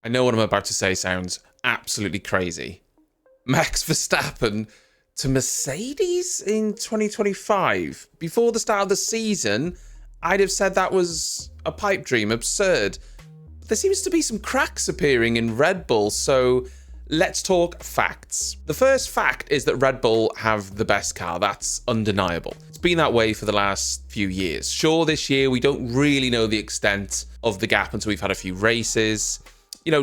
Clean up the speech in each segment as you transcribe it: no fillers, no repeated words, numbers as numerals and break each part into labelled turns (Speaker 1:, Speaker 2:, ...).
Speaker 1: I know what I'm about to say sounds absolutely crazy. Max Verstappen to Mercedes in 2025. Before the start of the season, I'd have said that was a pipe dream, absurd. But there seems to be some cracks appearing in Red Bull, so let's talk facts. The first fact is that Red Bull have the best car. That's undeniable. It's been that way for the last few years. Sure, this year we don't really know the extent of the gap until we've had a few races,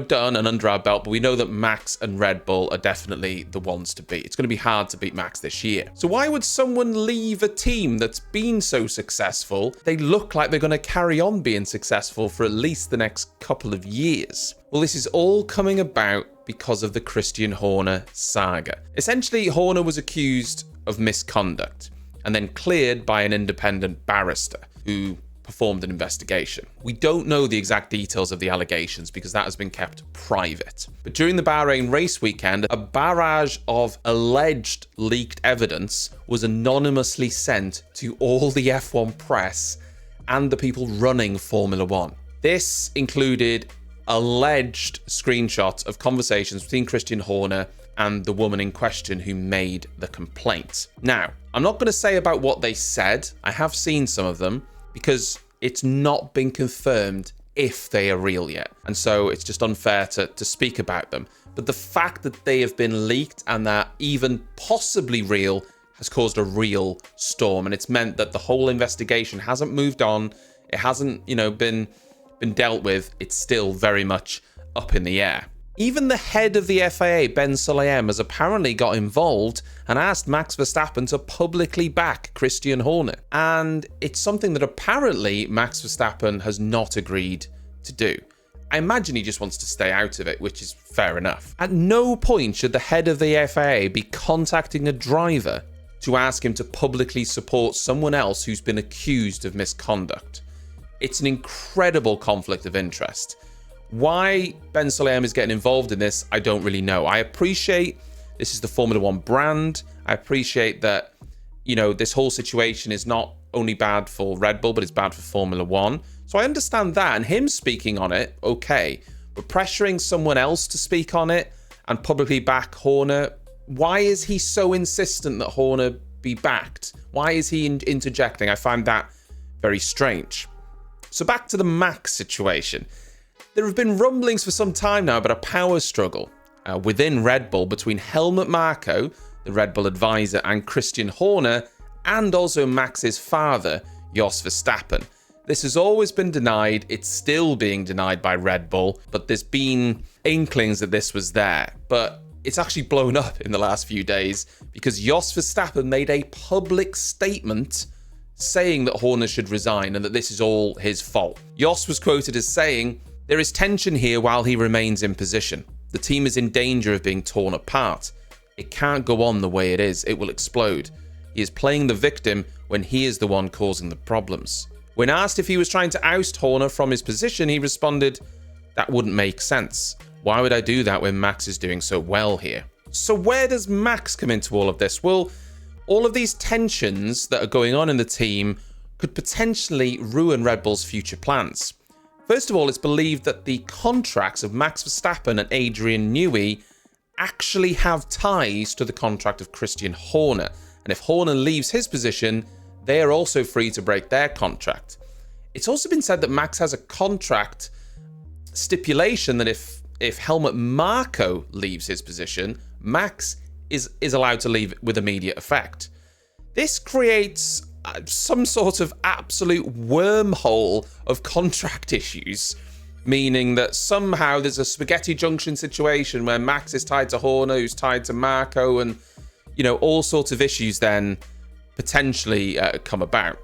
Speaker 1: done and under our belt, but we know that Max and Red Bull are definitely the ones to beat. It's going to be hard to beat Max this year. So why would someone leave a team that's been so successful? They look like they're going to carry on being successful for at least the next couple of years. Well, this is all coming about because of the Christian Horner saga. Essentially, Horner was accused of misconduct and then cleared by an independent barrister who performed an investigation. We don't know the exact details of the allegations because that has been kept private. But during the Bahrain race weekend, a barrage of alleged leaked evidence was anonymously sent to all the F1 press and the people running Formula One. This included alleged screenshots of conversations between Christian Horner and the woman in question who made the complaint. Now, I'm not going to say about what they said. I have seen some of them, because it's not been confirmed if they are real yet. And so it's just unfair to speak about them. But the fact that they have been leaked and they're even possibly real has caused a real storm. And it's meant that the whole investigation hasn't moved on. It hasn't, been dealt with. It's still very much up in the air. Even the head of the FIA, Ben Sulayem, has apparently got involved and asked Max Verstappen to publicly back Christian Horner. And it's something that apparently Max Verstappen has not agreed to do. I imagine he just wants to stay out of it, which is fair enough. At no point should the head of the FIA be contacting a driver to ask him to publicly support someone else who's been accused of misconduct. It's an incredible conflict of interest. Why Ben Sulayem is getting involved in this, I don't really know. I appreciate this is the Formula One brand. I appreciate that, this whole situation is not only bad for Red Bull, but it's bad for Formula One. So I understand that, and him speaking on it, okay. But pressuring someone else to speak on it and publicly back Horner, why is he so insistent that Horner be backed? Why is he interjecting? I find that very strange. So back to the Max situation. There have been rumblings for some time now about a power struggle within Red Bull between Helmut Marko, the Red Bull advisor, and Christian Horner, and also Max's father, Jos Verstappen. This has always been denied. It's still being denied by Red Bull, but there's been inklings that this was there. But it's actually blown up in the last few days because Jos Verstappen made a public statement saying that Horner should resign and that this is all his fault. Jos was quoted as saying, "There is tension here while he remains in position. The team is in danger of being torn apart. It can't go on the way it is. It will explode. He is playing the victim when he is the one causing the problems." When asked if he was trying to oust Horner from his position, he responded, "That wouldn't make sense. Why would I do that when Max is doing so well here?" So where does Max come into all of this? Well, all of these tensions that are going on in the team could potentially ruin Red Bull's future plans. First of all, it's believed that the contracts of Max Verstappen and Adrian Newey actually have ties to the contract of Christian Horner. And if Horner leaves his position, they are also free to break their contract. It's also been said that Max has a contract stipulation that if Helmut Marko leaves his position, Max is allowed to leave with immediate effect. This creates some sort of absolute wormhole of contract issues, meaning that somehow there's a spaghetti junction situation where Max is tied to Horner, who's tied to Marko, and all sorts of issues then potentially come about.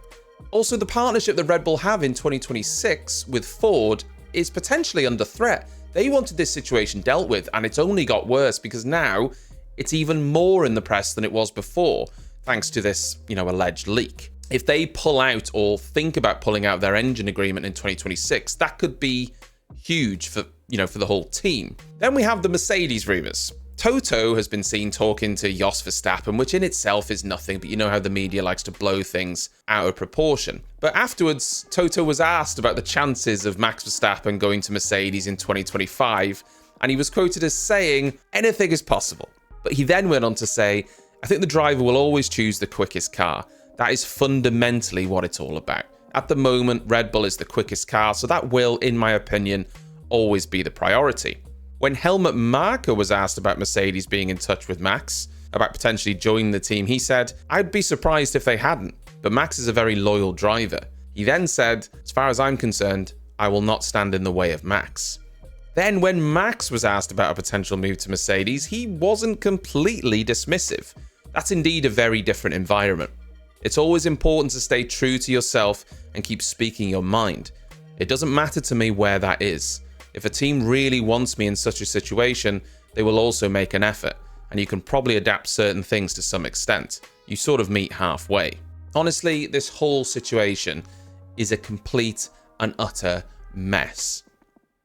Speaker 1: Also, the partnership that Red Bull have in 2026 with Ford is potentially under threat. They wanted this situation dealt with, and it's only got worse because now it's even more in the press than it was before, thanks to this, alleged leak. If they pull out or think about pulling out their engine agreement in 2026, that could be huge for the whole team. Then we have the Mercedes rumors. Toto has been seen talking to Jos Verstappen, which in itself is nothing, but you know how the media likes to blow things out of proportion. But afterwards, Toto was asked about the chances of Max Verstappen going to Mercedes in 2025, and he was quoted as saying, "Anything is possible." But he then went on to say, "I think the driver will always choose the quickest car. That is fundamentally what it's all about. At the moment, Red Bull is the quickest car, so that will, in my opinion, always be the priority." When Helmut Marko was asked about Mercedes being in touch with Max, about potentially joining the team, he said, "I'd be surprised if they hadn't, but Max is a very loyal driver." He then said, "As far as I'm concerned, I will not stand in the way of Max." Then when Max was asked about a potential move to Mercedes, he wasn't completely dismissive. That's indeed a very different environment. It's always important to stay true to yourself and keep speaking your mind. It doesn't matter to me where that is. If a team really wants me in such a situation, they will also make an effort, and you can probably adapt certain things to some extent. You sort of meet halfway. Honestly, this whole situation is a complete and utter mess.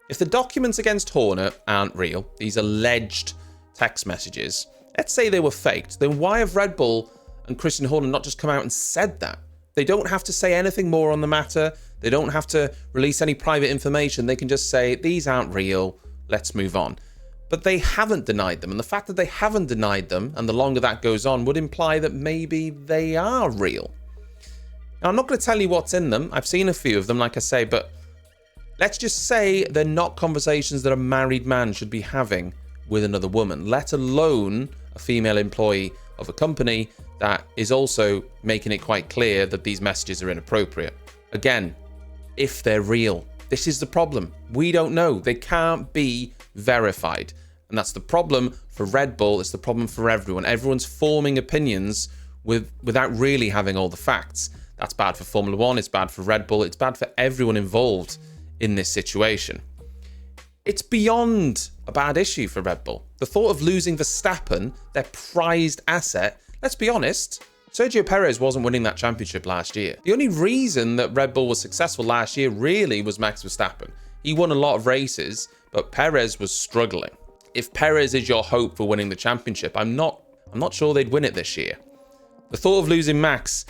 Speaker 1: If the documents against Horner aren't real, these alleged text messages, let's say they were faked, then why have Red Bull and Christian Horner not just come out and said that? They don't have to say anything more on the matter. They don't have to release any private information. They can just say, these aren't real, let's move on. But they haven't denied them. And the fact that they haven't denied them, and the longer that goes on, would imply that maybe they are real. Now, I'm not going to tell you what's in them. I've seen a few of them, like I say, but let's just say they're not conversations that a married man should be having with another woman, let alone a female employee of a company that is also making it quite clear that these messages are inappropriate. Again, if they're real, this is the problem. We don't know. They can't be verified. And that's the problem for Red Bull. It's the problem for everyone. Everyone's forming opinions without really having all the facts. That's bad for Formula One. It's bad for Red Bull. It's bad for everyone involved in this situation. It's beyond a bad issue for Red Bull. The thought of losing Verstappen, their prized asset, let's be honest, Sergio Perez wasn't winning that championship last year. The only reason that Red Bull was successful last year really was Max Verstappen. He won a lot of races, but Perez was struggling. If Perez is your hope for winning the championship, I'm not sure they'd win it this year. The thought of losing Max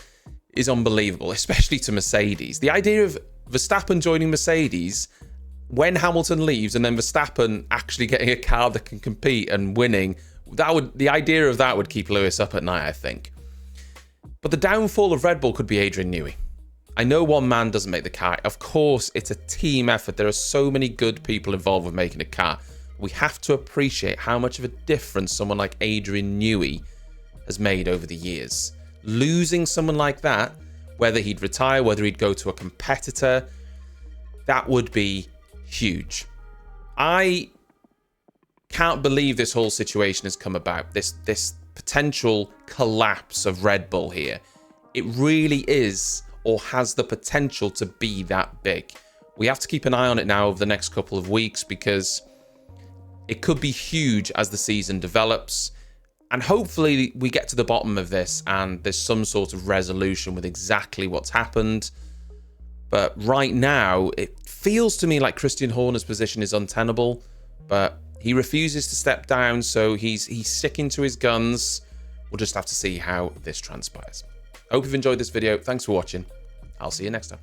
Speaker 1: is unbelievable, especially to Mercedes. The idea of Verstappen joining Mercedes when Hamilton leaves and then Verstappen actually getting a car that can compete and winning, the idea of that would keep Lewis up at night, I think. But the downfall of Red Bull could be Adrian Newey. I know one man doesn't make the car. Of course, it's a team effort. There are so many good people involved with making a car. We have to appreciate how much of a difference someone like Adrian Newey has made over the years. Losing someone like that, whether he'd retire, whether he'd go to a competitor, that would be huge. I can't believe this whole situation has come about. This potential collapse of Red Bull here. It really is, or has the potential to be that big. We have to keep an eye on it now over the next couple of weeks because it could be huge as the season develops. And hopefully we get to the bottom of this and there's some sort of resolution with exactly what's happened. But right now, it feels to me like Christian Horner's position is untenable, but he refuses to step down, so he's sticking to his guns. We'll just have to see how this transpires. I hope you've enjoyed this video. Thanks for watching. I'll see you next time.